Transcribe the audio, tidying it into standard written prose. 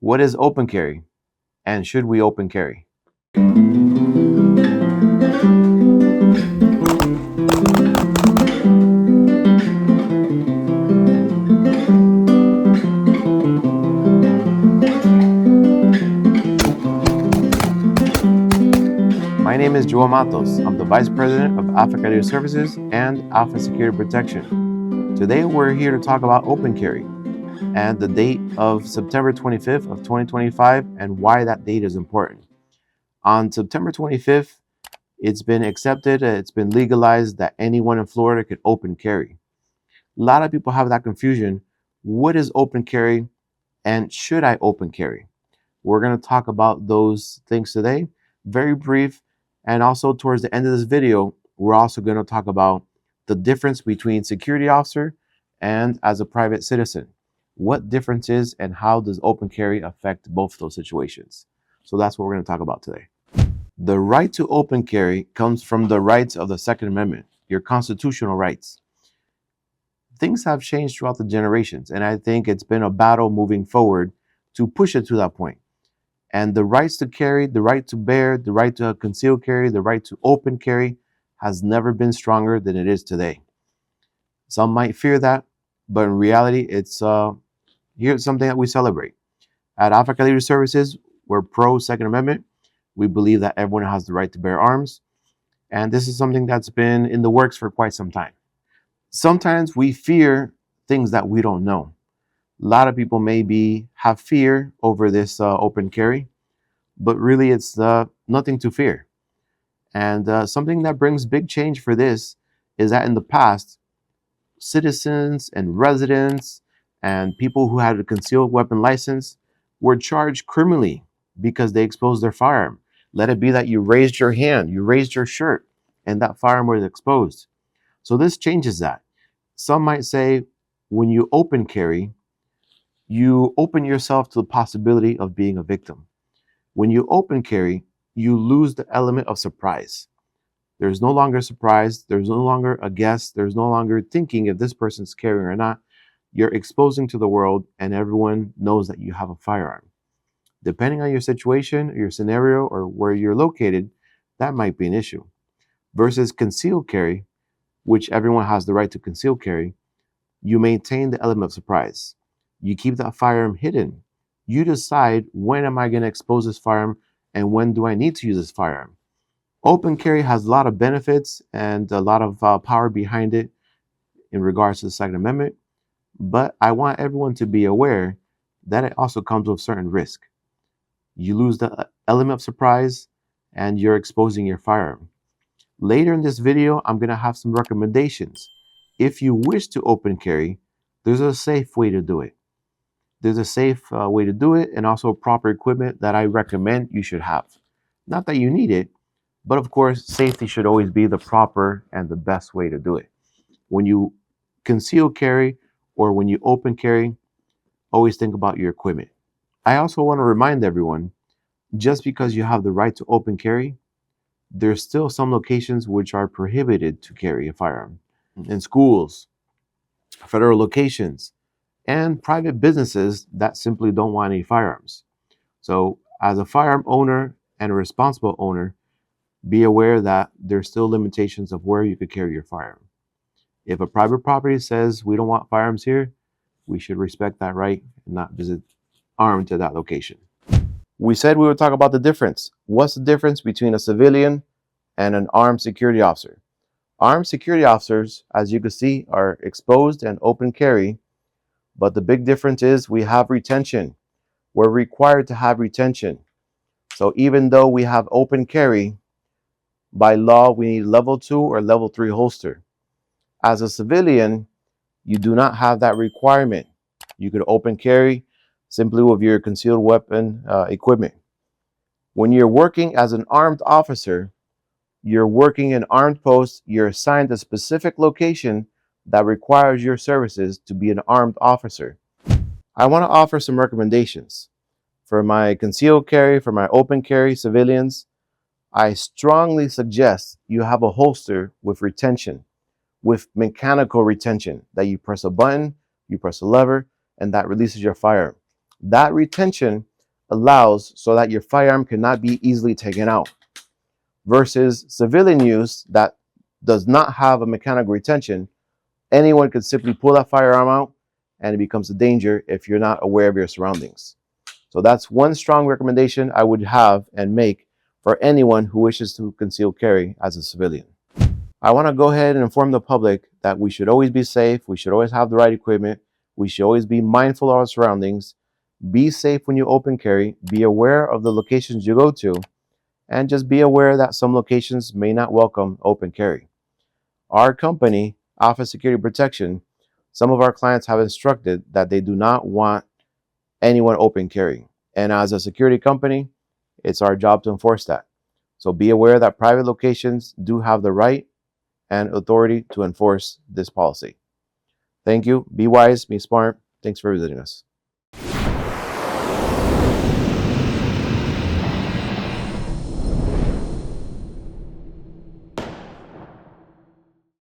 What is open carry, and should we open carry? My name is Joel Matos. I'm the Vice President of AlphaCalibre Services and AlphaCalibre Protection. Today we're here to talk about open carry and the date of September 25th of 2025 and why that date is important. On September 25th, it's been accepted, it's been legalized that anyone in Florida could open carry. A lot of people have that confusion. What is open carry and should I open carry? We're going to talk about those things today, very brief. And also towards the end of this video, we're also going to talk about the difference between security officer and as a private citizen. What difference is and how does open carry affect both those situations? So that's what we're going to talk about today. The right to open carry comes from the rights of the Second Amendment, your constitutional rights. Things have changed throughout the generations, and I think it's been a battle moving forward to push it to that point. And the rights to carry, the right to bear, the right to conceal carry, the right to open carry has never been stronger than it is today. Some might fear that, but in reality, it's here's something that we celebrate. At AlphaCalibre Services, we're pro Second Amendment. We believe that everyone has the right to bear arms. And this is something that's been in the works for quite some time. Sometimes we fear things that we don't know. A lot of people maybe have fear over this open carry, but really it's nothing to fear. And something that brings big change for this is that in the past, citizens and residents and people who had a concealed weapon license were charged criminally because they exposed their firearm. Let it be that you raised your hand, you raised your shirt, and that firearm was exposed. So this changes that. Some might say when you open carry, you open yourself to the possibility of being a victim. When you open carry, you lose the element of surprise. There's no longer surprise. There's no longer a guess. There's no longer thinking if this person's carrying or not. You're exposing to the world and everyone knows that you have a firearm. Depending on your situation, your scenario, or where you're located, that might be an issue. Versus concealed carry, which everyone has the right to conceal carry, you maintain the element of surprise. You keep that firearm hidden. You decide, when am I going to expose this firearm and when do I need to use this firearm? Open carry has a lot of benefits and a lot of power behind it in regards to the Second Amendment, but I want everyone to be aware that it also comes with certain risk. You lose the element of surprise and you're exposing your firearm. Later in this video, I'm going to have some recommendations. If you wish to open carry, there's a safe way to do it. There's a safe way to do it and also proper equipment that I recommend you should have. Not that you need it, but of course, safety should always be the proper and the best way to do it. When you conceal carry or when you open carry, always think about your equipment. I also want to remind everyone, just because you have the right to open carry, there's still some locations which are prohibited to carry a firearm. In schools, federal locations, and private businesses that simply don't want any firearms. So as a firearm owner and a responsible owner, be aware that there's still limitations of where you could carry your firearm. If a private property says we don't want firearms here, we should respect that right and not visit armed to that location. We said we would talk about the difference. What's the difference between a civilian and an armed security officer? Armed security officers, as you can see, are exposed and open carry, but the big difference is we have retention. We're required to have retention. So even though we have open carry, by law, we need level 2 or level 3 holster. As a civilian, you do not have that requirement. You could open carry simply with your concealed weapon equipment. When you're working as an armed officer, you're working in armed posts, you're assigned a specific location that requires your services to be an armed officer. I want to offer some recommendations. For my concealed carry, for my open carry civilians, I strongly suggest you have a holster with retention, with mechanical retention, that you press a button, you press a lever, and that releases your firearm. That retention allows so that your firearm cannot be easily taken out, versus civilian use that does not have a mechanical retention. Anyone could simply pull that firearm out and it becomes a danger if you're not aware of your surroundings. So that's one strong recommendation I would have and make for anyone who wishes to conceal carry as a civilian. I want to go ahead and inform the public that we should always be safe, we should always have the right equipment, we should always be mindful of our surroundings, be safe when you open carry, be aware of the locations you go to, and just be aware that some locations may not welcome open carry. Our company, Alpha Security Protection, some of our clients have instructed that they do not want anyone open carrying. And as a security company, it's our job to enforce that. So be aware that private locations do have the right and authority to enforce this policy. Thank you. Be wise, be smart. Thanks for visiting us.